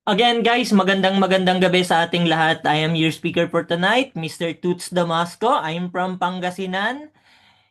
Again guys, magandang gabi sa ating lahat. I am your speaker for tonight, Mr. Toots Damasco. I'm from Pangasinan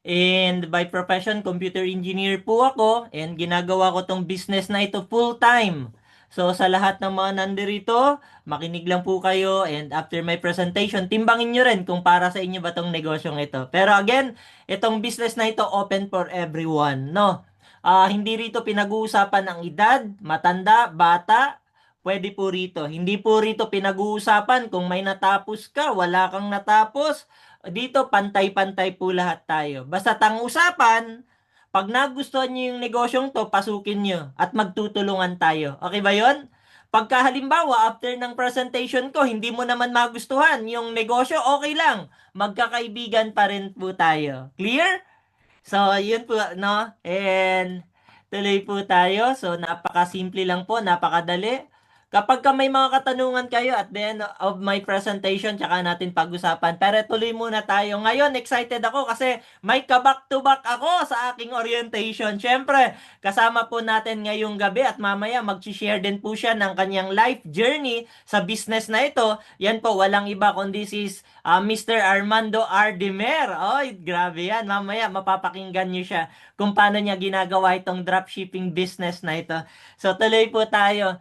and by profession, computer engineer po ako and ginagawa ko tong business na ito full time. So sa lahat ng mga nandirito, makinig lang po kayo and after my presentation, timbangin nyo rin kung para sa inyo ba tong negosyong ito. Pero again, itong business na ito open for everyone, no? Hindi rito pinag-uusapan ang edad, matanda, bata, pwede po rito. Hindi po rito pinag-uusapan kung may natapos ka, wala kang natapos. Dito, pantay-pantay po lahat tayo. Basta tang usapan, pag nagustuhan nyo yung negosyong to, pasukin nyo at magtutulungan tayo. Okay ba yon? Pagka halimbawa, after ng presentation ko, hindi mo naman magustuhan yung negosyo, okay lang. Magkakaibigan pa rin po tayo. Clear? So, yun po, no? And tuloy po tayo. So, napakasimple lang po, napakadali. Kapag ka may mga katanungan kayo at the end of my presentation, tsaka natin pag-usapan. Pero tuloy muna tayo. Ngayon, excited ako kasi may kaback-to-back ako sa aking orientation. Siyempre, kasama po natin ngayong gabi at mamaya mag-share din po siya ng kanyang life journey sa business na ito. Yan po, walang iba kundi si Mr. Armando Ardimer. Oy, grabe yan. Mamaya mapapakinggan niyo siya kung paano niya ginagawa itong dropshipping business na ito. So tuloy po tayo.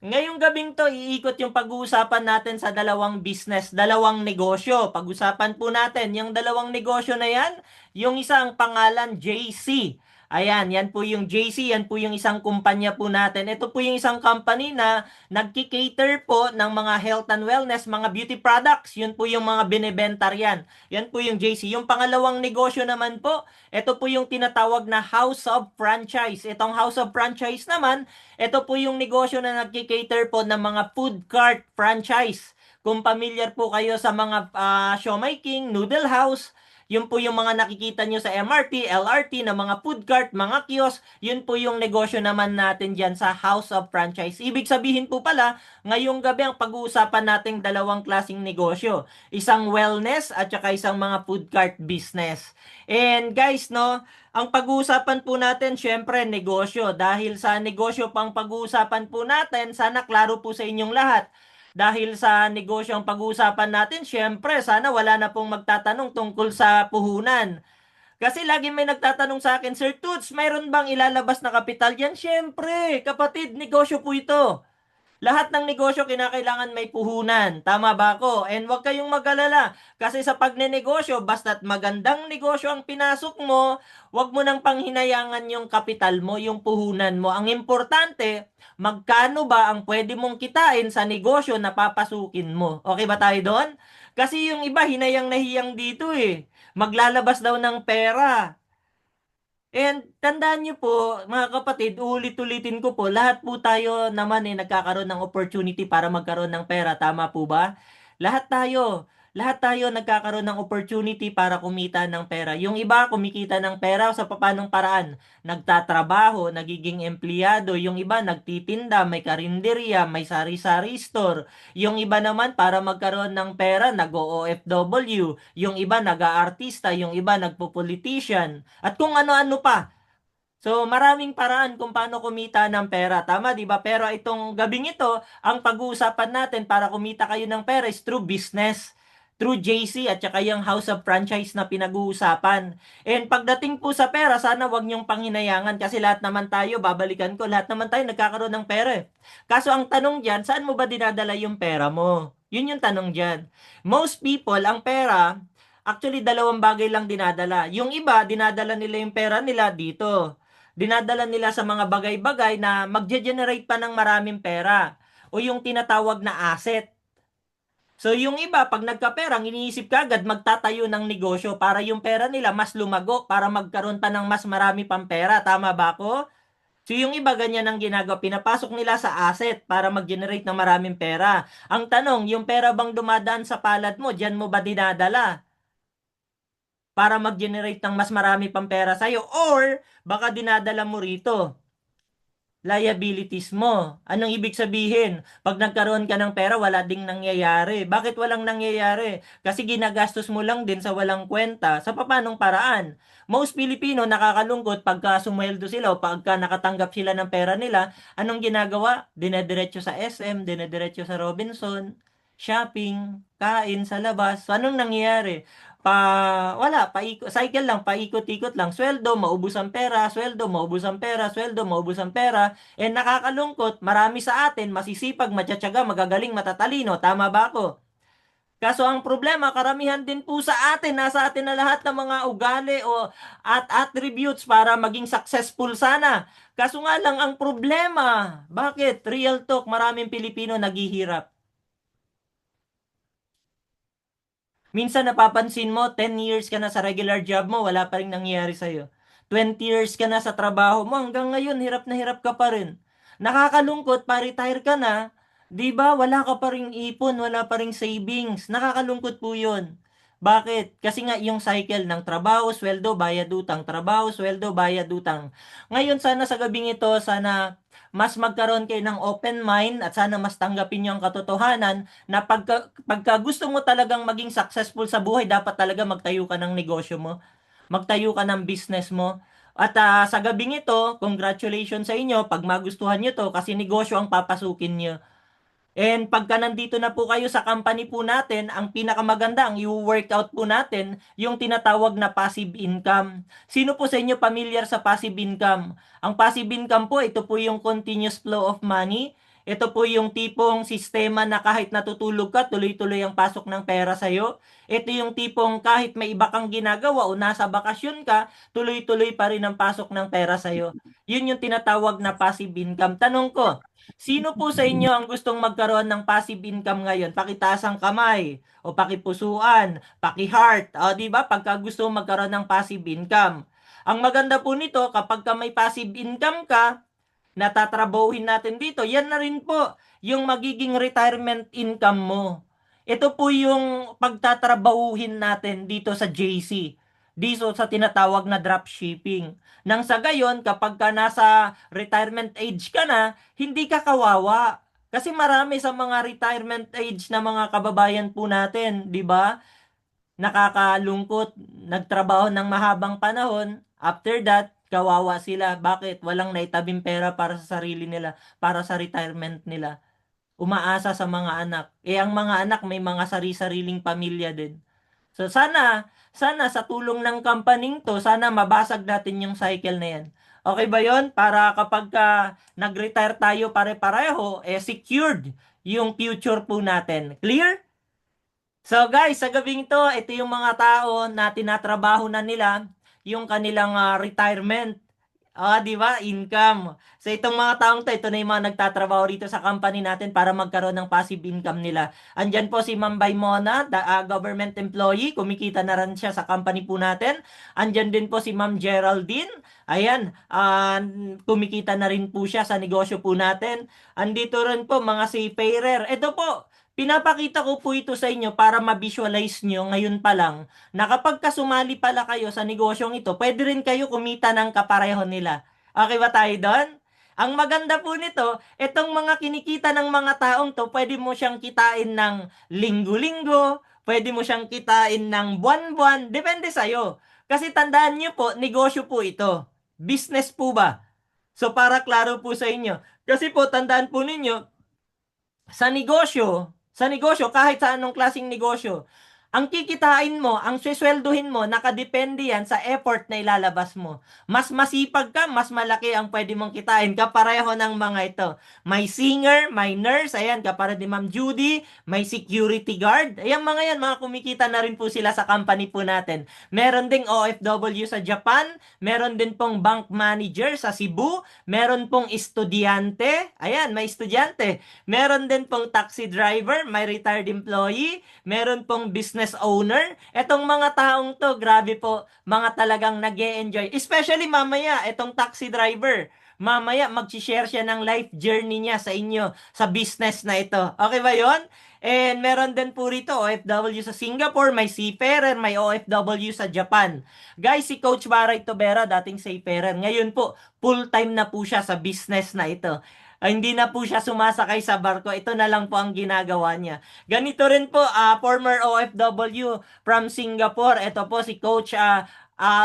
Ngayong gabing to, iikot yung pag-uusapan natin sa dalawang business, dalawang negosyo. Pag-usapan po natin yung dalawang negosyo na yan. Yung isang pangalan JC. Ayan, yan po yung JC, yan po yung isang kumpanya po natin. Ito po yung isang company na nagki-cater po ng mga health and wellness, mga beauty products. Yun po yung mga binebenta yan. Yan po yung JC. Yung pangalawang negosyo naman po, ito po yung tinatawag na House of Franchise. Itong House of Franchise naman, ito po yung negosyo na nagki-cater po ng mga food cart franchise. Kung familiar po kayo sa mga Siomai King, Noodle House, yun po yung mga nakikita nyo sa MRT, LRT na mga food cart, mga kiosk, yun po yung negosyo naman natin dyan sa House of Franchise. Ibig sabihin po pala, ngayong gabi ang pag-uusapan nating dalawang klaseng negosyo. Isang wellness at saka isang mga food cart business. And guys, no, ang pag-uusapan po natin, syempre, negosyo. Dahil sa negosyo pang pag-uusapan po natin, sana klaro po sa inyong lahat. Dahil sa negosyo ang pag-uusapan natin, syempre, sana wala na pong magtatanong tungkol sa puhunan. Kasi lagi may nagtatanong sa akin, Sir Toots, mayroon bang ilalabas na kapital yan? Syempre, kapatid, negosyo po ito. Lahat ng negosyo kinakailangan may puhunan. Tama ba ako? And huwag kayong mag-alala. Kasi sa pagnenegosyo, basta't magandang negosyo ang pinasok mo, huwag mo nang panghinayangan yung kapital mo, yung puhunan mo. Ang importante, magkano ba ang pwede mong kitain sa negosyo na papasukin mo? Okay ba tayo doon? Kasi yung iba, hinayang nahiyang dito eh. Maglalabas daw ng pera. And tandaan niyo po, mga kapatid, ulit-ulitin ko po, lahat po tayo naman nagkakaroon ng opportunity para magkaroon ng pera. Tama po ba? Lahat tayo nagkakaroon ng opportunity para kumita ng pera. Yung iba kumikita ng pera sa papanong paraan. Nagtatrabaho, nagiging empleyado. Yung iba nagtitinda, may karinderya, may sari-sari store. Yung iba naman para magkaroon ng pera, nag-OFW. Yung iba nag-aartista, yung iba nagpo-politician. At kung ano-ano pa. So, maraming paraan kung paano kumita ng pera. Tama, di ba? Pero itong gabing ito, ang pag-uusapan natin para kumita kayo ng pera is through business, through JC at saka yung House of Franchise na pinag-uusapan. And pagdating po sa pera, sana wag niyong panghinayangan kasi lahat naman tayo, babalikan ko, lahat naman tayo nagkakaroon ng pera. Kaso ang tanong dyan, saan mo ba dinadala yung pera mo? Yun yung tanong dyan. Most people, ang pera, actually dalawang bagay lang dinadala. Yung iba, dinadala nila yung pera nila dito, dinadala nila sa mga bagay-bagay na magge-generate pa ng maraming pera o yung tinatawag na asset. So yung iba, pag nagkapera, ang iniisip kagad magtatayo ng negosyo para yung pera nila mas lumago, para magkaroon pa ng mas marami pang pera. Tama ba ako? So yung iba ganyan ang ginagawa, pinapasok nila sa asset para mag-generate ng maraming pera. Ang tanong, yung pera bang dumadaan sa palad mo, diyan mo ba dinadala? Para mag-generate ng mas marami pang pera sa'yo? Or baka dinadala mo rito liabilities mo. Anong ibig sabihin? Pag nagkaroon ka ng pera, wala ding nangyayari. Bakit walang nangyayari? Kasi ginagastos mo lang din sa walang kwenta. Sa papanong paraan? Most Filipino nakakalungkot pagka sumweldo sila o pagka nakatanggap sila ng pera nila, anong ginagawa? Dinediretso sa SM, dinediretso sa Robinson, shopping, kain sa labas. So, anong nangyayari? Wala, cycle lang, paikot-ikot lang. Sweldo, maubos ang pera, sweldo, maubos ang pera, sweldo, maubos ang pera. And nakakalungkot, marami sa atin, masisipag, matsatsaga, magagaling, matatalino. Tama ba ako? Kaso ang problema, karamihan din po sa atin, nasa atin na lahat ng mga ugali o at attributes para maging successful sana. Kaso nga lang ang problema, bakit? Real talk, maraming Pilipino naghihirap. Minsan napapansin mo, 10 years ka na sa regular job mo, wala pa rin nangyayari sa'yo. 20 years ka na sa trabaho mo, hanggang ngayon, hirap na hirap ka pa rin. Nakakalungkot, pa-retire ka na, di ba? Wala ka pa rin ipon, wala pa rin savings. Nakakalungkot po yun. Bakit? Kasi nga yung cycle ng trabaho, sweldo, bayad utang, trabaho, sweldo, bayad utang. Ngayon sana sa gabing ito, sana mas magkaroon kayo ng open mind at sana mas tanggapin niyo ang katotohanan na pagka gusto mo talagang maging successful sa buhay, dapat talaga magtayo ka ng negosyo mo. Magtayo ka ng business mo. At sa gabing ito, congratulations sa inyo pag magustuhan nyo to kasi negosyo ang papasukin nyo. And pagka nandito na po kayo sa company po natin, ang pinakamaganda, ang i-workout po natin, yung tinatawag na passive income. Sino po sa inyo familiar sa passive income? Ang passive income po, ito po yung continuous flow of money. Ito po yung tipong sistema na kahit natutulog ka, tuloy-tuloy ang pasok ng pera sa'yo. Ito yung tipong kahit may iba kang ginagawa o nasa bakasyon ka, tuloy-tuloy pa rin ang pasok ng pera sa'yo. Yun yung tinatawag na passive income. Tanong ko, sino po sa inyo ang gustong magkaroon ng passive income ngayon? Pakitaas ang kamay, o pakipusuan, paki-heart, o di ba? Pagka gusto mong magkaroon ng passive income. Ang maganda po nito, kapag ka may passive income ka, natatrabahuhin natin dito, yan na rin po yung magiging retirement income mo. Ito po yung pagtatrabahuhin natin dito sa JC. Dito sa tinatawag na dropshipping. Nang sa gayon, kapag ka nasa retirement age ka na, hindi ka kawawa. Kasi marami sa mga retirement age na mga kababayan po natin, di ba? Nakakalungkot, nagtrabaho ng mahabang panahon, after that, kawawa sila. Bakit? Walang naitabing pera para sa sarili nila, para sa retirement nila. Umaasa sa mga anak. Eh, ang mga anak may mga sari-sariling pamilya din. So, sana sa tulong ng company to, sana mabasag natin yung cycle na yan. Okay ba yon? Para kapag nag-retire tayo pare-pareho, eh, secured yung future po natin. Clear? So guys, sa gabing ito yung mga tao na tinatrabaho na nila yung kanilang retirement. Di ba? Income. So itong mga taong to, ito na yung mga nagtatrabaho rito sa company natin para magkaroon ng passive income nila. Andyan po si Ma'am Baymona, government employee, kumikita na rin siya sa company po natin. Andyan din po si Ma'am Geraldine. Ayan, kumikita na rin po siya sa negosyo po natin. Andito rin po mga seafarer. Ito po, pinapakita ko po ito sa inyo para ma-visualize nyo ngayon pa lang na kapag kasumali pala kayo sa negosyong ito, pwede rin kayo kumita ng kapareho nila. Okay ba tayo doon? Ang maganda po nito, itong mga kinikita ng mga taong to, pwede mo siyang kitain ng linggo-linggo, pwede mo siyang kitain ng buwan-buwan, depende sa'yo. Kasi tandaan nyo po, negosyo po ito. Business po ba? So para klaro po sa inyo. Kasi po, tandaan po ninyo, sa negosyo, kahit sa anong klaseng negosyo, ang kikitain mo, ang siswelduhin mo, nakadepende yan sa effort na ilalabas mo. Mas masipag ka, mas malaki ang pwede mong kitain. Kapareho ng mga ito. May singer, may nurse, ayan, kapara ni Ma'am Judy, may security guard. Ayan mga yan, mga kumikita na rin po sila sa company po natin. Meron ding OFW sa Japan, meron din pong bank manager sa Cebu, meron pong estudyante, ayan, may estudyante. Meron din pong taxi driver, may retired employee, meron pong business owner. Etong mga taong to, grabe po, mga talagang nag enjoy. Especially mamaya, etong taxi driver. mamaya mag-share siya ng life journey niya sa inyo sa business na ito. Okay ba yon? And meron din po rito OFW sa Singapore, may seafarer, may OFW sa Japan. Guys, si Coach Baray Tobera, dating seafarer, ngayon po full-time na po siya sa business na ito. Hindi na po siya sumasakay sa barko. Ito na lang po ang ginagawa niya. Ganito rin po, former OFW from Singapore. Ito po si Coach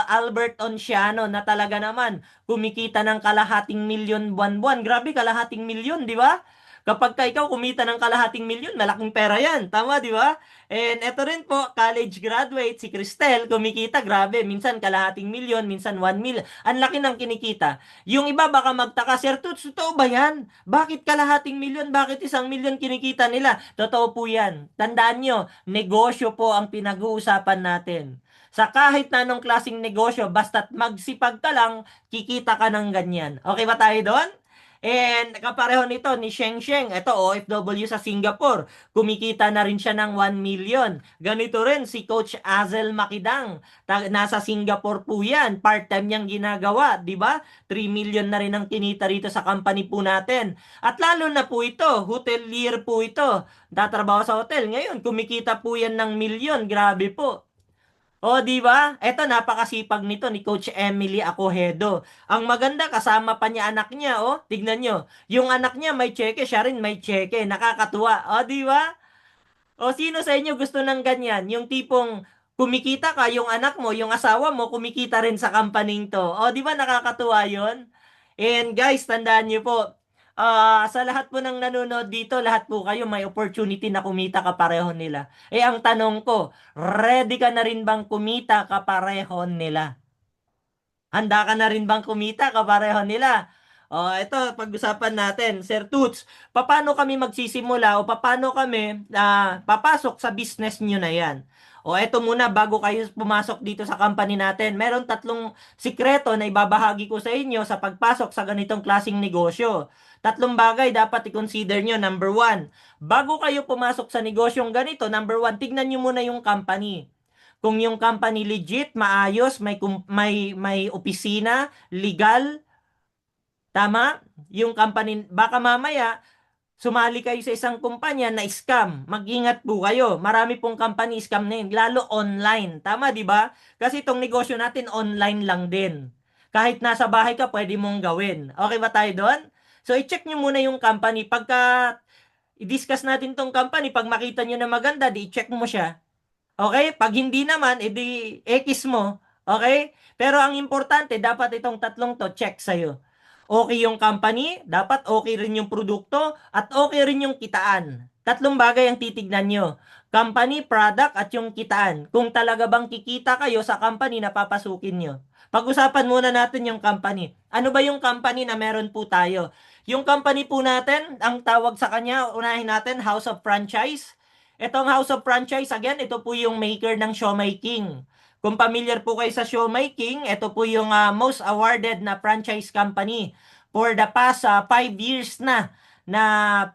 Albert Onciano na talaga naman kumikita ng kalahating milyon buwan-buwan. Grabe, kalahating milyon, di ba? Kapag ka ikaw kumita ng kalahating milyon, malaking pera yan. Tama, di ba? And eto rin po, college graduate, si Cristel, kumikita, grabe. Minsan kalahating milyon, minsan 1 million. Ang laki ng kinikita. Yung iba baka magtaka, Sir Toots, totoo ba yan? Bakit kalahating milyon? Bakit 1 milyon kinikita nila? Totoo po yan. Tandaan nyo, negosyo po ang pinag-uusapan natin. Sa kahit na anong klaseng negosyo, basta't magsipag ka lang, kikita ka ng ganyan. Okay ba tayo doon? And kapareho nito ni Sheng Sheng, ito OFW sa Singapore, kumikita na rin siya ng 1 million. Ganito rin si Coach Azel Makidang, nasa Singapore po yan, part-time niyang ginagawa, di ba? 3 million na rin ang kinita rito sa company po natin. At lalo na po ito, hotelier po ito, tatrabaho sa hotel. Ngayon, kumikita po yan ng milyon, grabe po. O, di ba? Eto, napakasipag nito ni Coach Emily Acohedo. Ang maganda, kasama pa niya anak niya, oh. Tignan nyo. Yung anak niya may cheque, siya rin may cheque. Nakakatuwa. O, di ba? O, sino sa inyo gusto ng ganyan? Yung tipong kumikita ka, yung anak mo, yung asawa mo, kumikita rin sa company to. O, di ba nakakatuwa yon? And guys, tandaan niyo po, sa lahat po ng nanonood dito, lahat po kayo may opportunity na kumita kapareho nila. Eh, ang tanong ko, ready ka na rin bang kumita kapareho nila? Handa ka na rin bang kumita kapareho nila? O, ito, pag-usapan natin. Sir Toots, paano kami magsisimula o paano kami papasok sa business nyo na yan? O, ito muna, bago kayo pumasok dito sa company natin, meron 3 sikreto na ibabahagi ko sa inyo sa pagpasok sa ganitong klaseng negosyo. 3 bagay dapat i-consider nyo. Number 1, bago kayo pumasok sa negosyong ganito, number 1, tignan nyo muna yung company. Kung yung company legit, maayos, may opisina, legal, tama? Yung company, baka mamaya, sumali kayo sa isang kumpanya na scam. Mag-ingat po kayo. Marami pong company scam na yun, lalo online. Tama, di ba? Kasi itong negosyo natin online lang din. Kahit nasa bahay ka, pwede mong gawin. Okay ba tayo doon? So, i-check nyo muna yung company. Pagka i-discuss natin tong company, pag makita nyo na maganda, di i-check mo siya. Okay? Pag hindi naman, edi X mo. Okay? Pero ang importante, dapat itong 3 to check sa'yo. Okay yung company, dapat okay rin yung produkto, at okay rin yung kitaan. 3 bagay ang titignan nyo. Company, product, at yung kitaan. Kung talaga bang kikita kayo sa company na papasukin nyo. Pag-usapan muna natin yung company. Ano ba yung company na meron po tayo? Yung company po natin, ang tawag sa kanya, unahin natin, House of Franchise. Itong House of Franchise, again, ito po yung maker ng Siomai King. Kung familiar po kayo sa Siomai King, ito po yung most awarded na franchise company for the past 5 years na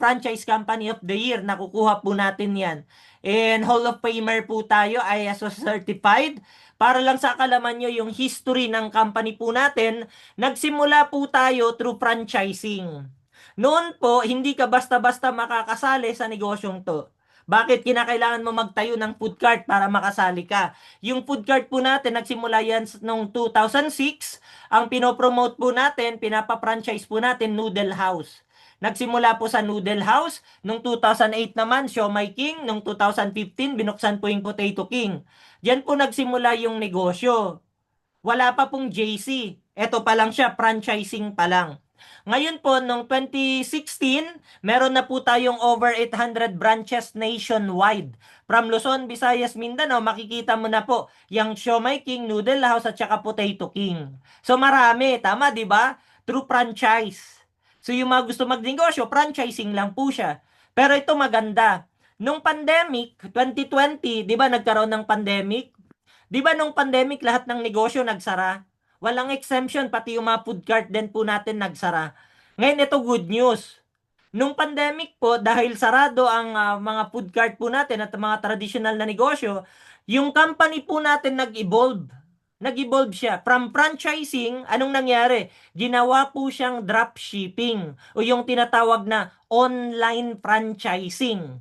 franchise company of the year. Nakukuha po natin yan. And Hall of Famer po tayo, ISO certified. Para lang sa kalaman nyo yung history ng company po natin, nagsimula po tayo through franchising. Noon po, hindi ka basta-basta makakasali sa negosyong to. Bakit kinakailangan mo magtayo ng food cart para makasali ka? Yung food cart po natin, nagsimula yan noong 2006. Ang pinopromote po natin, pinapa-franchise po natin, Noodle House. Nagsimula po sa Noodle House. Noong 2008 naman, Siomai King. Noong 2015, binuksan po yung Potato King. Diyan po nagsimula yung negosyo. Wala pa pong JC. Ito pa lang siya, franchising pa lang. Ngayon po, noong 2016, meron na po tayong over 800 branches nationwide. From Luzon, Visayas, Mindanao, makikita mo na po yung Siomai King, Noodle House at saka Potato King. So marami, tama 'di ba? Through franchise. So yung mga gusto magnegosyo, franchising lang po siya. Pero ito maganda. Nung pandemic, 2020, 'di ba nagkaroon ng pandemic? 'Di ba nung pandemic lahat ng negosyo nagsara? Walang exemption, pati yung mga food cart din po natin nagsara. Ngayon ito good news. Nung pandemic po, dahil sarado ang mga food cart po natin at mga traditional na negosyo, yung company po natin nag-evolve. nag-evolve siya. From franchising, anong nangyari? Ginawa po siyang dropshipping o yung tinatawag na online franchising.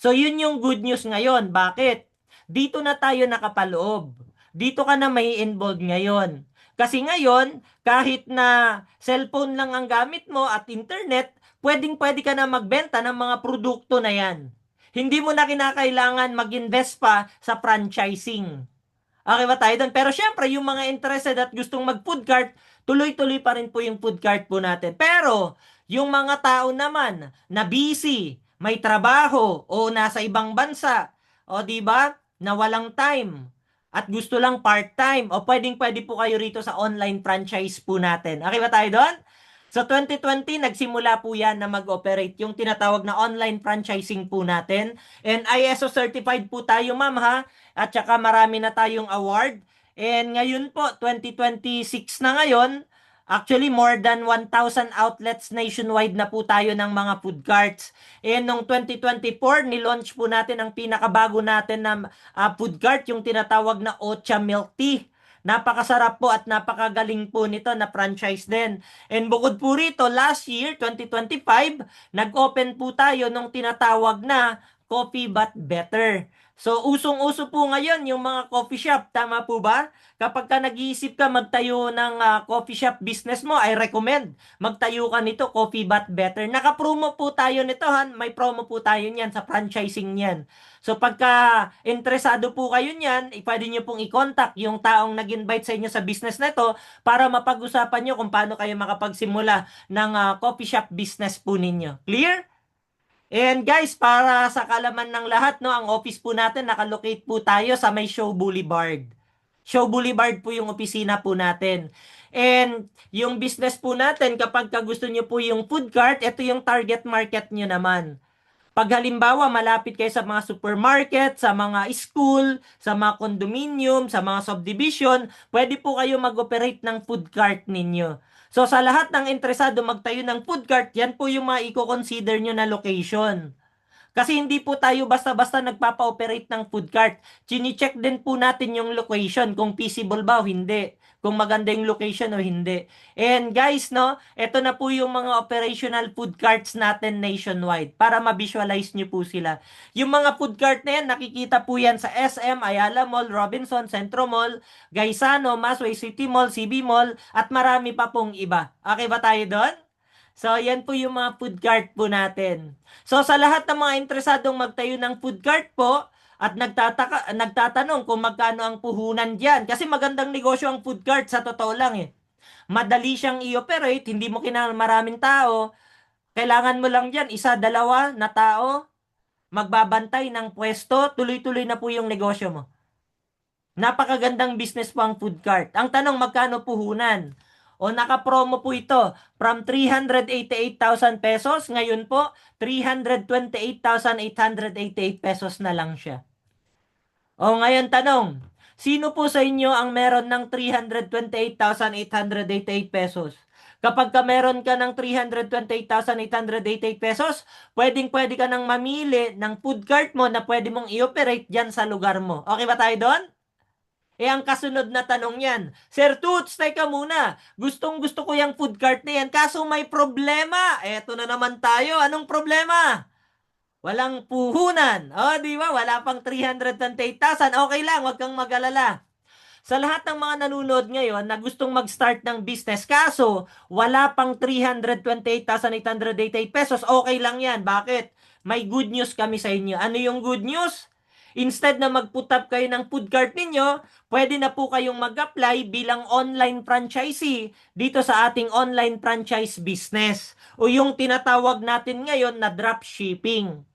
So, yun yung good news ngayon. Bakit? Dito na tayo nakapaloob. Dito ka na may involved ngayon. Kasi ngayon, kahit na cellphone lang ang gamit mo at internet, pwedeng-pwede ka na magbenta ng mga produkto na yan. Hindi mo na kinakailangan mag-invest pa sa franchising. Okay ba tayo doon? Pero syempre, yung mga interested at gustong mag-food cart, tuloy-tuloy pa rin po yung food cart po natin. Pero, yung mga tao naman na busy, may trabaho, o nasa ibang bansa, o di ba na walang time, at gusto lang part-time, o pwedeng-pwede po kayo rito sa online franchise po natin. Okay ba tayo doon? So 2020, nagsimula po yan na mag-operate yung tinatawag na online franchising po natin. And ISO certified po tayo, ma'am, ha? At saka marami na tayong award. And ngayon po, 2026 na ngayon, actually more than 1,000 outlets nationwide na po tayo ng mga food carts. And noong 2024, nilaunch po natin ang pinakabago natin na food cart, yung tinatawag na Ocha Milk Tea. Napakasarap po at napakagaling po nito na franchise din. And bukod po rito, last year, 2025, nag-open po tayo nung tinatawag na Coffee But Better. So, usong-uso po ngayon yung mga coffee shop. Tama po ba? Kapag ka nag-iisip ka magtayo ng coffee shop business mo, I recommend magtayo ka nito, Coffee But Better. Naka-promo po tayo nito, han. May promo po tayo niyan sa franchising niyan. So pagka interesado po kayo niyan, pwede niyo pong i-contact yung taong nag-invite sa inyo sa business na ito para mapag-usapan niyo kung paano kayo makapagsimula ng coffee shop business po ninyo. Clear? And guys, para sa kalaman ng lahat, no, ang office po natin nakalocate po tayo sa may Show Boulevard. Show Boulevard po yung opisina po natin. And yung business po natin, kapag gusto niyo po yung food cart, ito yung target market niyo naman. Pag halimbawa, malapit kayo sa mga supermarket, sa mga school, sa mga condominium, sa mga subdivision, pwede po kayo mag-operate ng food cart ninyo. So, sa lahat ng interesado magtayo ng food cart, yan po yung mga i-consider nyo na location. Kasi hindi po tayo basta-basta nagpapa-operate ng food cart. Chine-check din po natin yung location, kung feasible ba o hindi. Kung maganda yung location o hindi. And guys, no, ito na po yung mga operational food carts natin nationwide para ma-visualize nyo po sila. Yung mga food cart na yan, nakikita po yan sa SM, Ayala Mall, Robinson, Centro Mall, Gaisano, Masway City Mall, CB Mall, at marami pa pong iba. Okay ba tayo doon? So, yan po yung mga food cart po natin. So, sa lahat ng mga interesadong magtayo ng food cart po, at nagtatanong kung magkano ang puhunan diyan. Kasi magandang negosyo ang food cart, sa totoo lang eh. Madali siyang i-operate, hindi mo kailangan maraming tao. Kailangan mo lang diyan, isa, dalawa na tao, magbabantay ng pwesto, tuloy-tuloy na po yung negosyo mo. Napakagandang business po ang food cart. Ang tanong, magkano puhunan? O naka-promo po ito from 388,000 pesos. Ngayon po, 328,888 pesos na lang siya. O ngayon tanong, sino po sa inyo ang meron ng 328,888 pesos? Kapag ka meron ka ng 328,888 pesos, pwedeng-pwede ka nang mamili ng food cart mo na pwede mong i-operate dyan sa lugar mo. Okay ba tayo doon? Ang kasunod na tanong yan, Sir Toots, teka muna, gustong-gusto ko yung food cart na yan, kaso may problema. Eto na naman tayo, anong problema? Walang puhunan. O, di ba? Wala pang 328,000. Okay lang, wag kang mag-alala. Sa lahat ng mga nanonood ngayon na gustong mag-start ng business, kaso wala pang 328,888 pesos, okay lang yan. Bakit? May good news kami sa inyo. Ano yung good news? Instead na mag-put up kayo ng food cart ninyo, pwede na po kayong mag-apply bilang online franchisee dito sa ating online franchise business o yung tinatawag natin ngayon na dropshipping.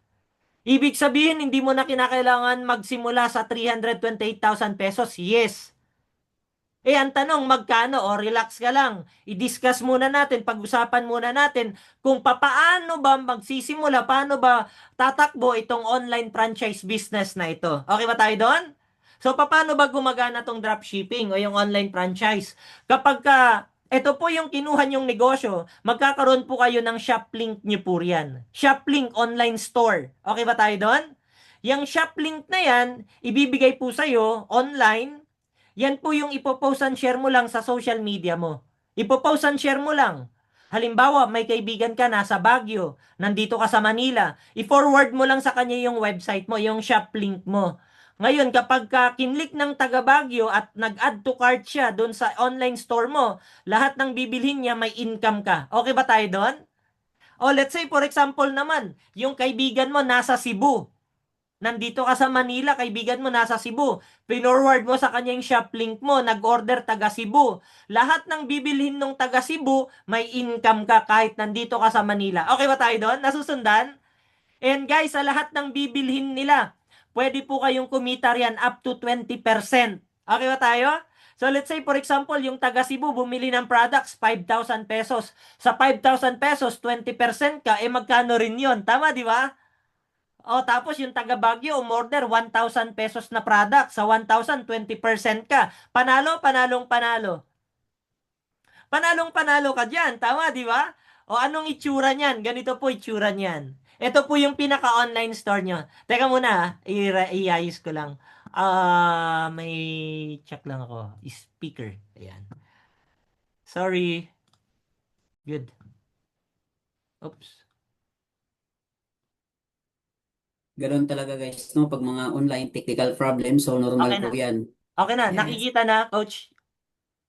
Ibig sabihin, hindi mo na kinakailangan magsimula sa 328,000 pesos. Yes. Ang tanong, magkano? O relax ka lang. I-discuss muna natin, pag-usapan muna natin kung paano ba magsisimula, paano ba tatakbo itong online franchise business na ito. Okay ba tayo doon? So, paano ba gumagana tong dropshipping o yung online franchise? Kapag ito po yung kinuha nyong negosyo, magkakaroon po kayo ng ShopLink nyo po riyan. ShopLink online store. Okay ba tayo doon? Yung ShopLink na yan, ibibigay po sa'yo online. Yan po yung ipopost and share mo lang sa social media mo. Ipopost and share mo lang. Halimbawa, may kaibigan ka nasa Baguio, nandito ka sa Manila, i-forward mo lang sa kanya yung website mo, yung shop link mo. Ngayon, kapag ka kinlik ng taga Baguio at nag-add to cart siya doon sa online store mo, lahat ng bibilhin niya may income ka. Okay ba tayo doon? O let's say for example naman, yung kaibigan mo nasa Cebu. Nandito ka sa Manila, kaibigan mo nasa Cebu. Pinorward mo sa kanya yung shop link mo, nag-order taga Cebu. Lahat ng bibilhin ng taga Cebu, may income ka kahit nandito ka sa Manila. Okay ba tayo doon? Nasusundan? And guys, sa lahat ng bibilhin nila, pwede po kayong kumita riyan up to 20%. Okay ba tayo? So let's say for example, yung taga Cebu bumili ng products 5,000 pesos. Sa 5,000 pesos, 20% ka, eh magkano rin yun? Tama, di ba? O tapos yung taga Baguio umorder 1,000 pesos na product. Sa 1,000, 20% ka. Panalo, panalong panalo. Panalong panalo ka dyan. Tama, di ba? O anong itsura niyan? Ganito po itsura niyan. Ito po yung pinaka-online store nyo. Teka muna, iayos ko lang. May check lang ako. Speaker. Ayan. Sorry. Good. Oops. Ganun talaga guys, no? Pag mga online technical problem, so normal Okay po na. yan. Okay na. Yes. Nakikita na, coach?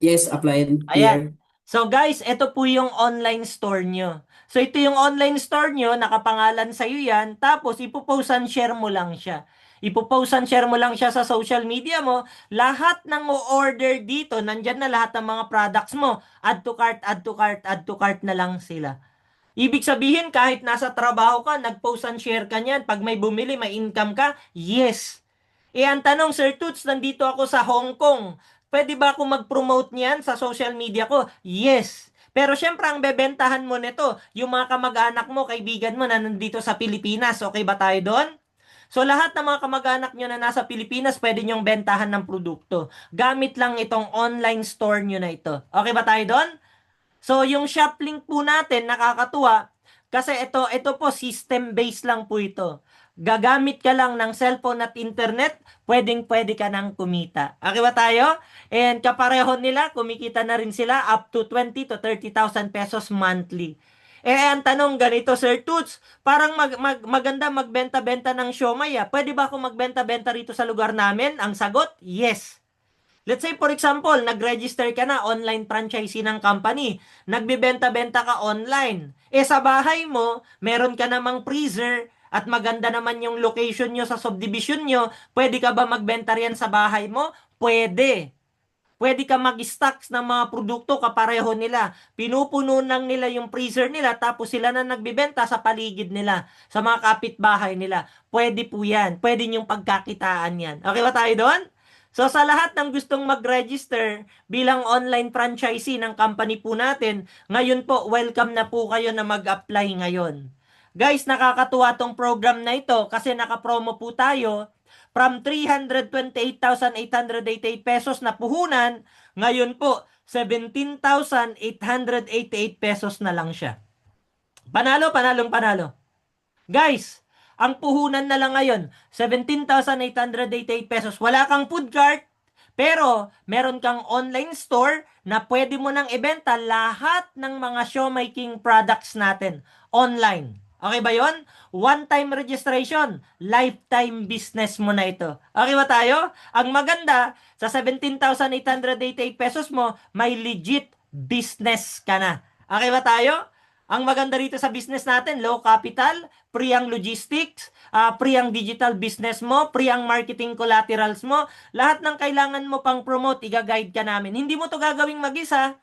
Yes, applied Ayan. here. So guys, ito po yung online store nyo. So ito yung online store nyo, nakapangalan sa iyo yan, tapos ipopost and share mo lang siya. Ipopost and share mo lang siya sa social media mo. Lahat ng order dito, nandyan na lahat ng mga products mo. Add to cart, add to cart, add to cart na lang sila. Ibig sabihin, kahit nasa trabaho ka, nag-post and share ka niyan. Pag may bumili, may income ka? Yes. Eh, ang tanong, Sir Toots, nandito ako sa Hong Kong. Pwede ba ako mag-promote niyan sa social media ko? Yes. Pero syempre, ang bebentahan mo nito, yung mga kamag-anak mo, kaibigan mo na nandito sa Pilipinas. Okay ba tayo doon? So, lahat ng mga kamag-anak nyo na nasa Pilipinas, pwede nyong bentahan ng produkto. Gamit lang itong online store nyo na ito. Okay ba tayo doon? So, yung shop link po natin, nakakatuwa, kasi ito po, system-based lang po ito. Gagamit ka lang ng cellphone at internet, pwedeng-pwede ka nang kumita. Okay ba tayo? And kapareho nila, kumikita na rin sila up to 20 to 30,000 pesos monthly. Eh, ang tanong ganito, Sir Toots, parang maganda magbenta-benta ng siomay ah. Pwede ba ako magbenta-benta rito sa lugar namin? Ang sagot, yes. Let's say for example, nag-register ka na online franchisee ng company. Nagbebenta-benta ka online. Eh sa bahay mo, meron ka namang freezer at maganda naman yung location nyo sa subdivision nyo. Pwede ka ba magbenta riyan sa bahay mo? Pwede. Pwede ka mag-stocks ng mga produkto kapareho nila. Pinupuno lang nila yung freezer nila tapos sila na nagbibenta sa paligid nila, sa mga kapitbahay nila. Pwede po yan. Pwede yung pagkakitaan yan. Okay ba tayo doon? So sa lahat ng gustong mag-register bilang online franchisee ng company po natin, ngayon po, welcome na po kayo na mag-apply ngayon. Guys, nakakatuwa tong program na ito kasi naka-promo po tayo from 328,888 pesos na puhunan, ngayon po, 17,888 pesos na lang siya. Panalo, panalong panalo. Guys, ang puhunan na lang ngayon, 17,888 pesos. Wala kang food cart, pero meron kang online store na pwede mo nang ibenta lahat ng mga showmaking products natin online. Okay ba yon? One-time registration, lifetime business mo na ito. Okay ba tayo? Ang maganda, sa 17,888 pesos mo, may legit business ka na. Okay ba tayo? Ang maganda rito sa business natin, low capital, free ang logistics, free ang digital business mo, free ang marketing collaterals mo, lahat ng kailangan mo pang promote, iga-guide ka namin. Hindi mo to gagawing mag-isa.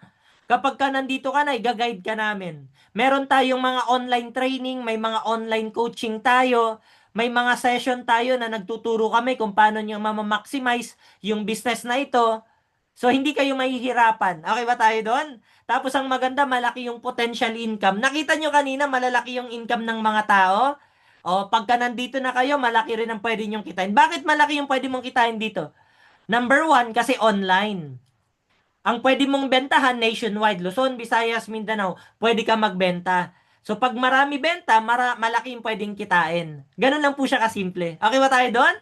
Kapag ka nandito ka na, iga-guide ka namin. Meron tayong mga online training, may mga online coaching tayo, may mga session tayo na nagtuturo kami kung paano nyo mamamaximize yung business na ito. So, hindi kayo mahihirapan. Okay ba tayo doon? Tapos, ang maganda, malaki yung potential income. Nakita nyo kanina, malalaki yung income ng mga tao. O, pagka nandito na kayo, malaki rin ang pwede nyong kitain. Bakit malaki yung pwede mong kitain dito? Number one, kasi online. Ang pwede mong bentahan nationwide, Luzon, Visayas, Mindanao, pwede ka magbenta. So pag marami benta, malaki yung pwedeng kitain. Ganun lang po siya kasimple. Okay ba tayo doon?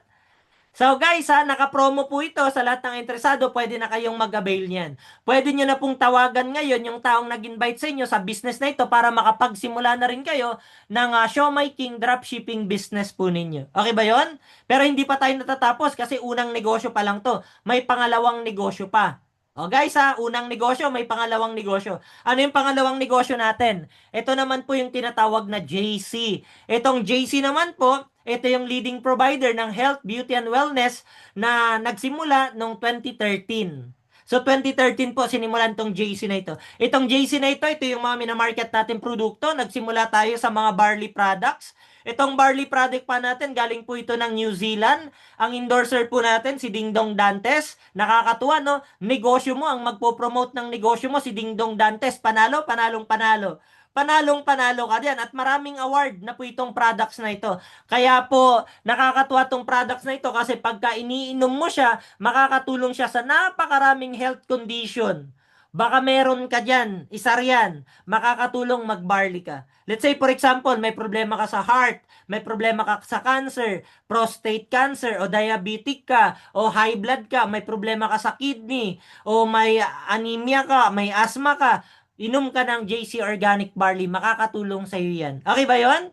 So guys ha, naka-promo po ito sa lahat ng interesado, pwede na kayong mag-avail niyan. Pwede nyo na pong tawagan ngayon yung taong nag-invite sa inyo sa business na ito para makapagsimula na rin kayo ng Show My King dropshipping business po ninyo. Okay ba yon? Pero hindi pa tayo natatapos kasi unang negosyo pa lang to. May pangalawang negosyo pa. O guys ha, unang negosyo, may pangalawang negosyo. Ano yung pangalawang negosyo natin? Ito naman po yung tinatawag na JC. Itong JC naman po, ito yung leading provider ng health, beauty, and wellness na nagsimula noong 2013. So 2013 po sinimulan tong JC na ito. Itong JC na ito, ito yung mga minamarket natin produkto. Nagsimula tayo sa mga barley products. Itong barley product pa natin, galing po ito ng New Zealand. Ang endorser po natin, si Dingdong Dantes. Nakakatuwa, no? Negosyo mo, ang magpo-promote ng negosyo mo, si Dingdong Dantes. Panalo, panalong panalo. Panalong panalo ka diyan at maraming award na po itong products na ito. Kaya po, nakakatuwa tong products na ito kasi pagka iniinom mo siya, makakatulong siya sa napakaraming health condition. Baka meron ka dyan, isa riyan, makakatulong mag-barley ka. Let's say for example, may problema ka sa heart, may problema ka sa cancer, prostate cancer, o diabetic ka, o high blood ka, may problema ka sa kidney, o may anemia ka, may asthma ka, inom ka ng JC Organic Barley, makakatulong sa iyo yan. Okay ba yon?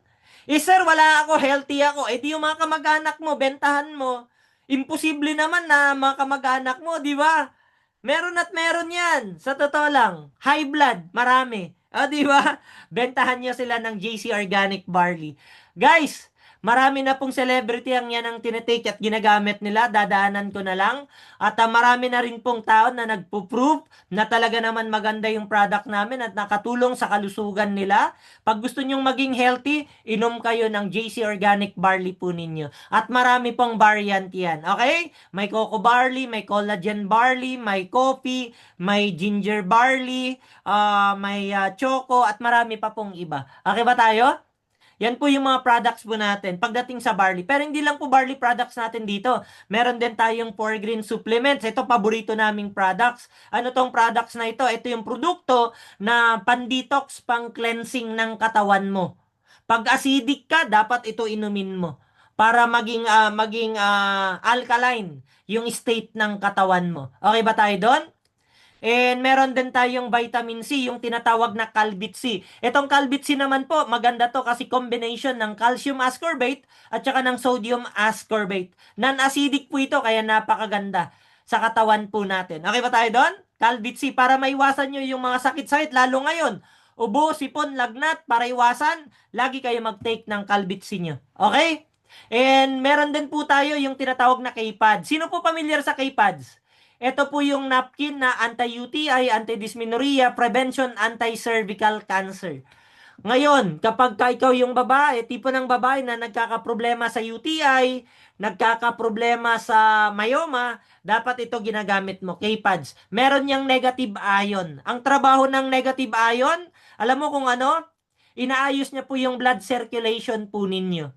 Sir, wala ako, healthy ako. Di yung mga kamag-anak mo, bentahan mo. Imposible naman na mga kamag-anak mo, di ba? Meron at meron yan. Sa totoo lang. High blood, marami. Di ba? Bentahan nyo sila ng JC Organic Barley. Guys, marami na pong celebrity ang yan ang tinitake at ginagamit nila. Dadaanan ko na lang. At marami na rin pong tao na nagpo-prove na talaga naman maganda yung product namin at nakatulong sa kalusugan nila. Pag gusto nyong maging healthy, inom kayo ng JC Organic Barley po ninyo. At marami pong variant yan. Okay? May cocoa barley, may collagen barley, may coffee, may ginger barley, may choco, at marami pa pong iba. Okay ba tayo? Yan po yung mga products po natin pagdating sa barley. Pero hindi lang po barley products natin dito. Meron din tayong 4 green supplements. Ito, paborito naming products. Ano tong products na ito? Ito yung produkto na pan-detox, pang-cleansing ng katawan mo. Pag acidic ka, dapat ito inumin mo para maging alkaline yung state ng katawan mo. Okay ba tayo doon? And meron din tayong vitamin C, yung tinatawag na Calbit C. Itong Calbit C naman po, maganda to kasi combination ng calcium ascorbate at saka ng sodium ascorbate. Non-acidic po ito, kaya napakaganda sa katawan po natin. Okay ba tayo doon? Calbit C, para maiwasan nyo yung mga sakit-sakit, lalo ngayon. Ubo, sipon, lagnat, para iwasan, lagi kayo mag-take ng Calbit C nyo. Okay? And meron din po tayo yung tinatawag na K-Pad. Sino po familiar sa K-Pads? Ito po yung napkin na anti-UTI, anti-dysmenorrhea, prevention, anti-cervical cancer. Ngayon, kapag ikaw yung babae, tipo ng babae na nagkakaproblema sa UTI, nagkakaproblema sa myoma, dapat ito ginagamit mo, K-Pads. Meron niyang negative ion. Ang trabaho ng negative ion, alam mo kung ano? Inaayos niya po yung blood circulation po ninyo.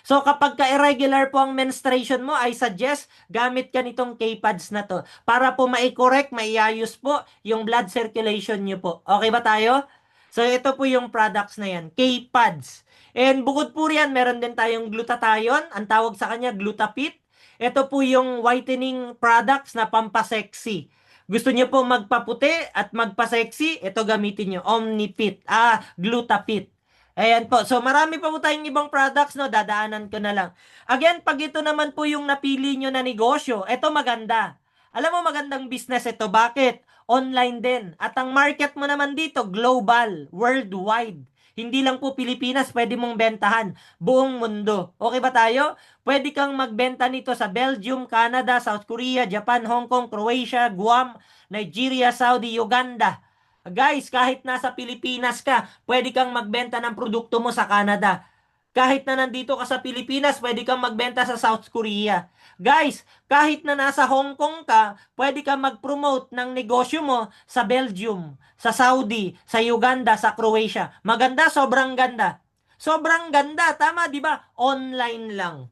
So kapag ka-irregular po ang menstruation mo, I suggest gamit ka nitong K-Pads na to para po mai-correct, maiayos po yung blood circulation nyo po. Okay ba tayo? So ito po yung products na yan, K-Pads. And bukod po riyan, meron din tayong glutathione, ang tawag sa kanya Glutapit. Ito po yung whitening products na pampasexy. Gusto niyo po magpaputi at magpa-sexy, ito gamitin niyo, Omnipit, Glutapit. Ayan po. So, marami pa po tayong ibang products, no? Dadaanan ko na lang. Again, pag ito naman po yung napili nyo na negosyo, ito maganda. Alam mo, magandang business ito. Bakit? Online din. At ang market mo naman dito, global, worldwide. Hindi lang po Pilipinas, pwede mong bentahan. Buong mundo. Okay ba tayo? Pwede kang magbenta nito sa Belgium, Canada, South Korea, Japan, Hong Kong, Croatia, Guam, Nigeria, Saudi, Uganda. Guys, kahit nasa Pilipinas ka, pwede kang magbenta ng produkto mo sa Canada. Kahit na nandito ka sa Pilipinas, pwede kang magbenta sa South Korea. Guys, kahit na nasa Hong Kong ka, pwede kang mag-promote ng negosyo mo sa Belgium, sa Saudi, sa Uganda, sa Croatia. Maganda, sobrang ganda. Sobrang ganda, tama, di ba? Online lang.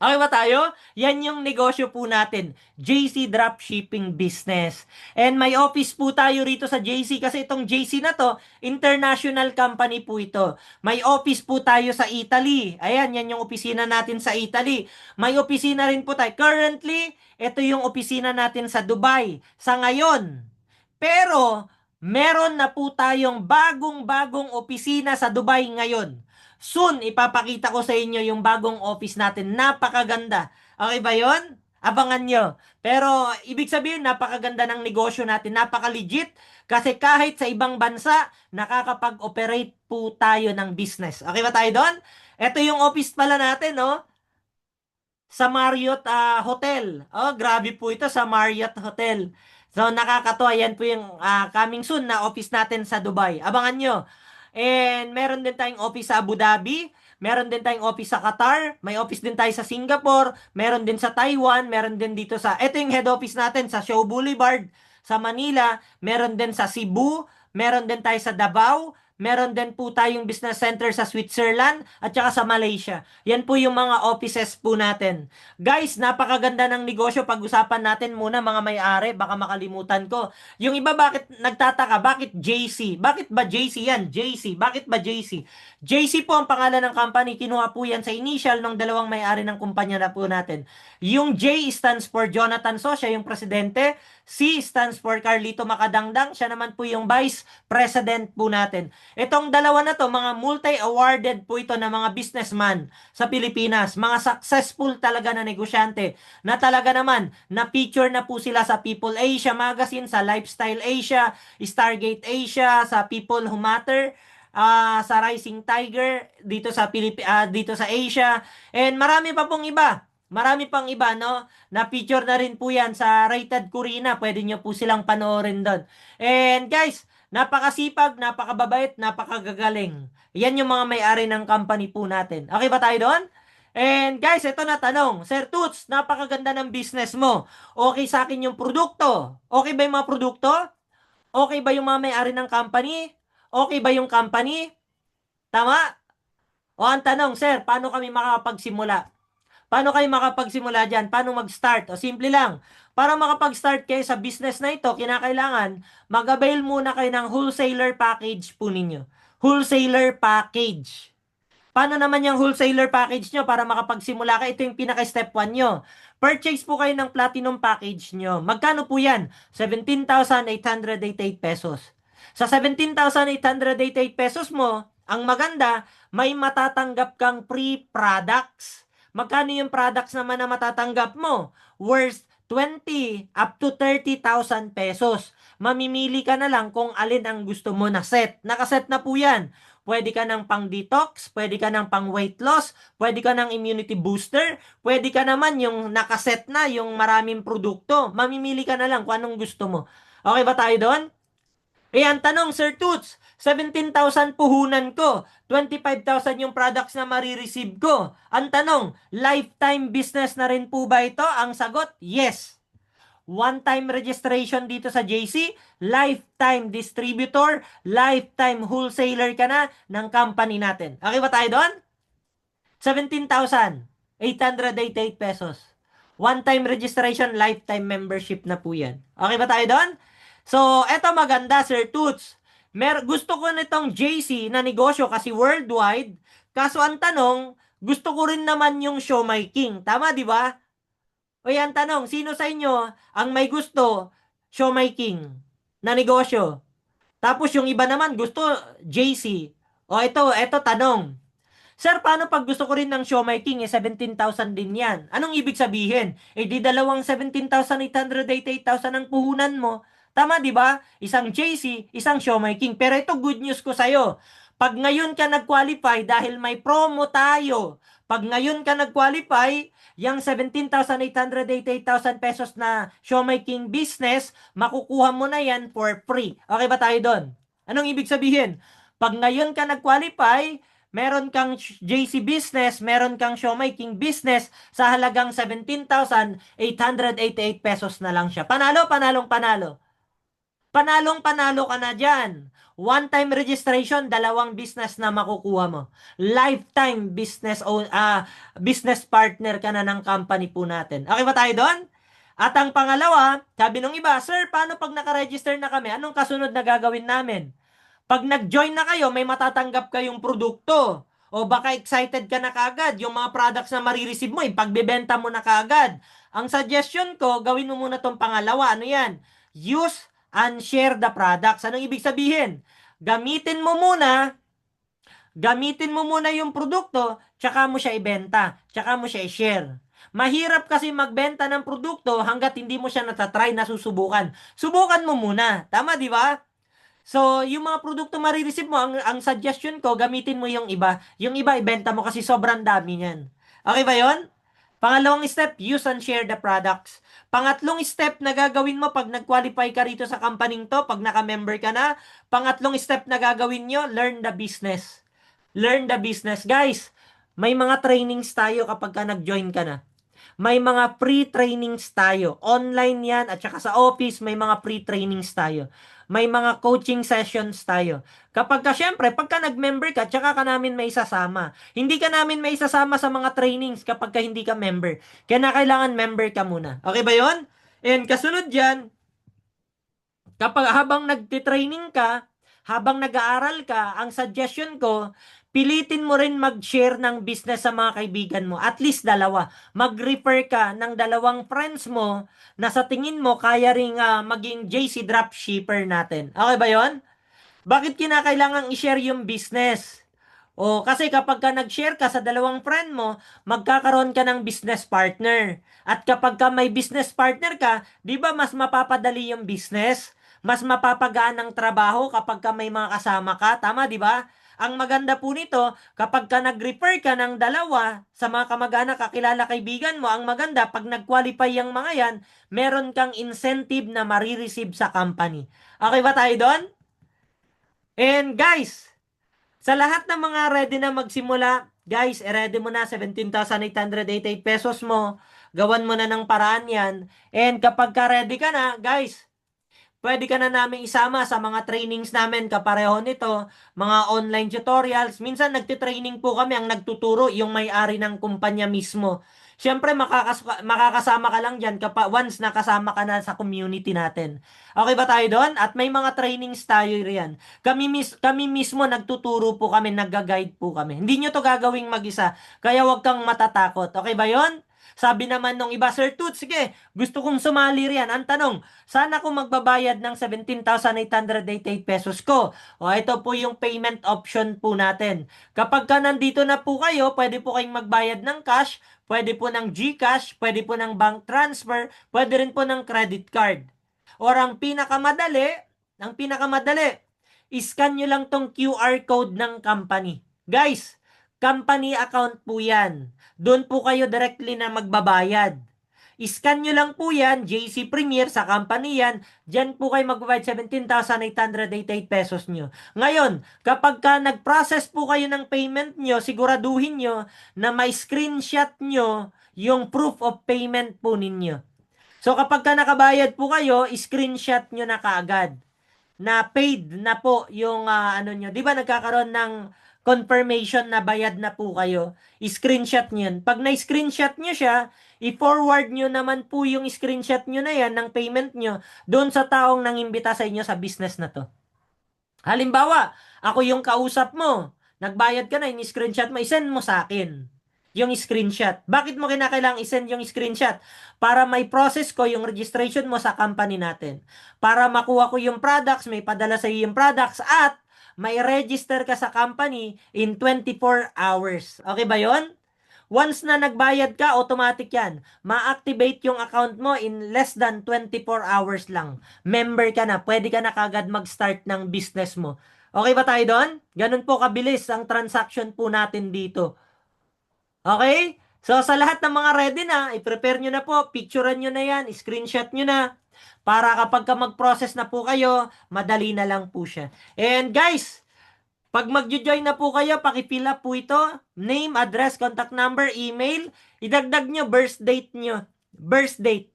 Okay ba tayo? Yan yung negosyo po natin, JC Dropshipping Business. And may office po tayo rito sa JC kasi itong JC na to, international company po ito. May office po tayo sa Italy. Ayan, yan yung opisina natin sa Italy. May opisina rin po tayo. Currently, ito yung opisina natin sa Dubai. Sa ngayon. Pero, meron na po tayong bagong-bagong opisina sa Dubai ngayon. Soon, ipapakita ko sa inyo yung bagong office natin. Napakaganda. Okay ba yon? Abangan nyo. Pero, ibig sabihin, napakaganda ng negosyo natin. Napaka-legit. Kasi kahit sa ibang bansa, nakakapag-operate po tayo ng business. Okay ba tayo doon? Ito yung office pala natin, no? Sa Marriott Hotel. Oh, grabe po ito sa Marriott Hotel. So, nakakatuwa. Yan po yung coming soon na office natin sa Dubai. Abangan nyo. And meron din tayong office sa Abu Dhabi. Meron din tayong office sa Qatar. May office din tayo sa Singapore. Meron din sa Taiwan. Meron din dito sa... Ito yung head office natin sa Shaw Boulevard sa Manila. Meron din sa Cebu. Meron din tayo sa Davao. Meron din po tayong business center sa Switzerland at saka sa Malaysia. Yan po yung mga offices po natin. Guys, napakaganda ng negosyo. Pag-usapan natin muna mga may-ari. Baka makalimutan ko. Yung iba bakit nagtataka? Bakit JC? Bakit ba JC yan? JC. Bakit ba JC? JC po ang pangalan ng company. Kinuha po yan sa initial ng dalawang may-ari ng kumpanya na po natin. Yung J stands for Jonathan So, siya yung presidente. C stands for Carlito Macadangdang. Siya naman po yung vice president po natin. Itong dalawa na to, mga multi-awarded po ito na mga businessman sa Pilipinas. Mga successful talaga na negosyante na talaga naman na-feature na po sila sa People Asia Magazine, sa Lifestyle Asia, Stargate Asia, sa People Who Matter, sa Rising Tiger, dito sa dito sa Asia. And marami pa pong iba. Marami pang iba, no? Na-feature na rin po yan sa Rated Corina. Pwede nyo po silang panoorin doon. And guys, napakasipag, napakababait, napakagagaling. Yan yung mga may-ari ng company po natin. Okay ba tayo doon? And guys, ito na tanong. Sir Toots, napakaganda ng business mo. Okay sa akin yung produkto? Okay ba yung mga produkto? Okay ba yung mga may-ari ng company? Okay ba yung company? Tama? O ang tanong, sir, paano kami makakapagsimula? Paano kayo makapagsimula dyan? Paano mag-start? O simple lang. Para makapag-start kayo sa business na ito, kinakailangan mag-avail muna kayo ng wholesaler package po ninyo. Wholesaler package. Paano naman yung wholesaler package nyo para makapagsimula kayo? Ito yung pinaka-step 1 nyo. Purchase po kayo ng platinum package nyo. Magkano po yan? 17,888 pesos. Sa 17,888 pesos mo, ang maganda, may matatanggap kang free products. Magkano yung products naman na matatanggap mo? Worth 20 up to 30,000 pesos. Mamimili ka na lang kung alin ang gusto mo na set. Nakaset na po yan. Pwede ka ng pang detox, pwede ka ng pang weight loss, pwede ka ng immunity booster, pwede ka naman yung nakaset na, yung maraming produkto. Mamimili ka na lang kung anong gusto mo. Okay ba tayo doon? Ang tanong, Sir Toots, 17,000 puhunan ko, 25,000 yung products na marireceive ko. Ang tanong, lifetime business na rin po ba ito? Ang sagot, yes. One-time registration dito sa JC, lifetime distributor, lifetime wholesaler ka na ng company natin. Okay ba tayo doon? 17,888 pesos. One-time registration, lifetime membership na po yan. Okay ba tayo doon? So, eto maganda, Sir Toots. Gusto ko nitong JC na negosyo kasi worldwide. Kaso ang tanong, gusto ko rin naman yung Show My King. Tama, di ba? O yan tanong, sino sa inyo ang may gusto Show My King na negosyo? Tapos yung iba naman gusto JC. O ito tanong. Sir, paano pag gusto ko rin ng Show My King, 17,000 din yan. Anong ibig sabihin? Di dalawang 17,888,000 ang puhunan mo. Tama, di ba? Isang JC, isang Show My King. Pero ito good news ko sa'yo. Pag ngayon ka nag-qualify dahil may promo tayo, pag ngayon ka nag-qualify, yung 17,888,000 pesos na Show My King business, makukuha mo na yan for free. Okay ba tayo doon? Anong ibig sabihin? Pag ngayon ka nag-qualify, meron kang JC business, meron kang Show My King business sa halagang 17,888 pesos na lang siya. Panalo, panalong panalo. Panalong-panalo ka na dyan. One-time registration, dalawang business na makukuha mo. Lifetime business partner ka na ng company po natin. Okay ba tayo doon? At ang pangalawa, sabi nung iba, Sir, paano pag nakaregister na kami? Anong kasunod na gagawin namin? Pag nag-join na kayo, may matatanggap kayong produkto. O baka excited ka na kaagad, yung mga products na marireceive mo, ipagbebenta mo na kaagad. Ang suggestion ko, gawin mo muna tong pangalawa. Ano yan? Use and share the products. Anong ibig sabihin? Gamitin mo muna yung produkto, tsaka mo siya ibenta, tsaka mo siya i-share. Mahirap kasi magbenta ng produkto hanggat hindi mo siya natatry, nasusubukan. Subukan mo muna. Tama, di ba? So, yung mga produkto marireceive mo, ang suggestion ko, gamitin mo yung iba. Yung iba, ibenta mo kasi sobrang dami niyan. Okay ba yon? Pangalawang step, use and share the products. Pangatlong step na gagawin mo pag nag-qualify ka rito sa company to, pag naka-member ka na, pangatlong step na gagawin nyo, learn the business. Learn the business. Guys, may mga trainings tayo kapag ka nag-join ka na. May mga free trainings tayo. Online yan at saka sa office may mga free trainings tayo. May mga coaching sessions tayo. Kapag ka syempre, pagka nag-member ka, tsaka ka namin may isasama. Hindi ka namin may isasama sa mga trainings kapag ka hindi ka member. Kaya na kailangan member ka muna. Okay ba yon? And kasunod dyan, kapag habang nagtitraining ka, habang nag-aaral ka, ang suggestion ko, pilitin mo rin mag-share ng business sa mga kaibigan mo. At least dalawa. Mag-refer ka ng dalawang friends mo na sa tingin mo kaya ring maging JC dropshipper natin. Okay ba yon? Bakit kinakailangang i-share yung business? O, kasi kapag ka nag-share ka sa dalawang friend mo, magkakaroon ka ng business partner. At kapag ka may business partner ka, di ba mas mapapadali yung business? Mas mapapagaan ang trabaho kapag ka may mga kasama ka. Tama, di ba? Ang maganda po nito, kapag ka nag-refer ka ng dalawa sa mga kamag-anak, kakilala, kaibigan mo, ang maganda, pag nag-qualify yung mga yan, meron kang incentive na marireceive sa company. Okay ba tayo doon? And guys, sa lahat ng mga ready na magsimula, guys, ready mo na 17,888 pesos mo. Gawan mo na ng paraan yan. And kapag ka ready ka na, guys, pwede ka na namin isama sa mga trainings namin kapareho nito, mga online tutorials. Minsan nagtitraining po kami, ang nagtuturo yung may-ari ng kumpanya mismo. Siyempre, makakasama ka lang dyan once nakasama ka na sa community natin. Okay ba tayo doon? At may mga trainings tayo riyan. Kami mismo nagtuturo po kami, nagga-guide po kami. Hindi nyo to gagawing mag-isa, kaya wag kang matatakot. Okay ba yon? Sabi naman nung iba, Sir Toots, sige, gusto kong sumali riyan. Ang tanong, saan ako magbabayad ng 17,888 pesos ko? O ito po yung payment option po natin. Kapag ka nandito na po kayo, pwede po kayong magbayad ng cash, pwede po ng GCash, pwede po ng bank transfer, pwede rin po ng credit card. Or ang pinakamadali, iscan nyo lang tong QR code ng company. Guys, company account po yan. Doon po kayo directly na magbabayad. Iscan nyo lang po yan, JC Premier, sa company yan, dyan po kayo magbabayad 17,888 pesos nyo. Ngayon, kapag ka nag-process po kayo ng payment nyo, siguraduhin nyo na may screenshot nyo yung proof of payment po ninyo. So kapag ka nakabayad po kayo, screenshot nyo na kaagad na paid na po yung ano nyo. Di ba nagkakaroon ng confirmation na bayad na po kayo? I-screenshot nyo yun. Pag na-screenshot nyo siya, i-forward nyo naman po yung screenshot nyo na yan ng payment nyo doon sa taong nangimbita sa inyo sa business na to. Halimbawa, ako yung kausap mo. Nagbayad ka na, in-screenshot mo, isend mo sa akin yung screenshot. Bakit mo kinakailangang isend yung screenshot? Para may process ko yung registration mo sa company natin. Para makuha ko yung products, may padala sa iyo yung products, at may register ka sa company in 24 hours. Okay ba yon? Once na nagbayad ka, automatic yan. Ma-activate yung account mo in less than 24 hours lang. Member ka na, pwede ka na kagad mag-start ng business mo. Okay ba tayo doon? Ganun po kabilis ang transaction po natin dito. Okay? So, sa lahat ng mga ready na, i-prepare nyo na po, picturean nyo na yan, screenshot nyo na, para kapag ka mag-process na po kayo, madali na lang po siya. And guys, pag mag-join na po kayo, paki-fill up po ito, name, address, contact number, email, idagdag nyo birth date nyo. Birth date.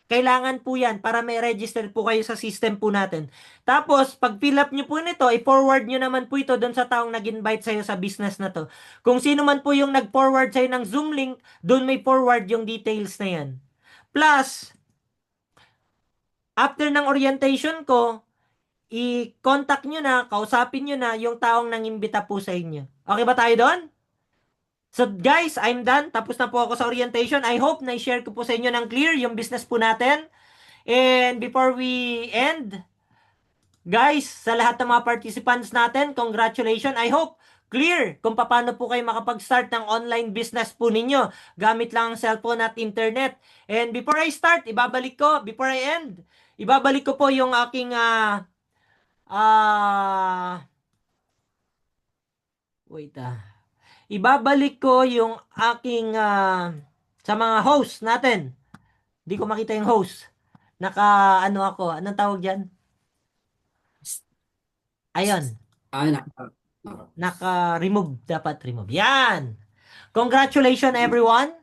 Kailangan po yan para may register po kayo sa system po natin. Tapos, pag fill up nyo po nito, i-forward nyo naman po ito doon sa taong nag-invite sa'yo sa business na to. Kung sino man po yung nag-forward sa'yo ng Zoom link, doon may forward yung details na yan. Plus, after ng orientation ko, i-contact nyo na, kausapin nyo na yung taong nangimbita po sa inyo. Okay ba tayo doon? So guys, I'm done. Tapos na po ako sa orientation. I hope na-share ko po sa inyo ng clear yung business po natin. And before we end, guys, sa lahat ng mga participants natin, congratulations. I hope clear kung paano po kayo makapag-start ng online business po ninyo gamit lang ang cellphone at internet. And before I start, before I end, ibabalik ko po yung aking wait ibabalik ko yung aking sa mga host natin. Hindi ko makita yung host. Ano ako, anong tawag diyan? Ayun, Ah, naka, naka-remove, dapat remove. Yan! Congratulations everyone!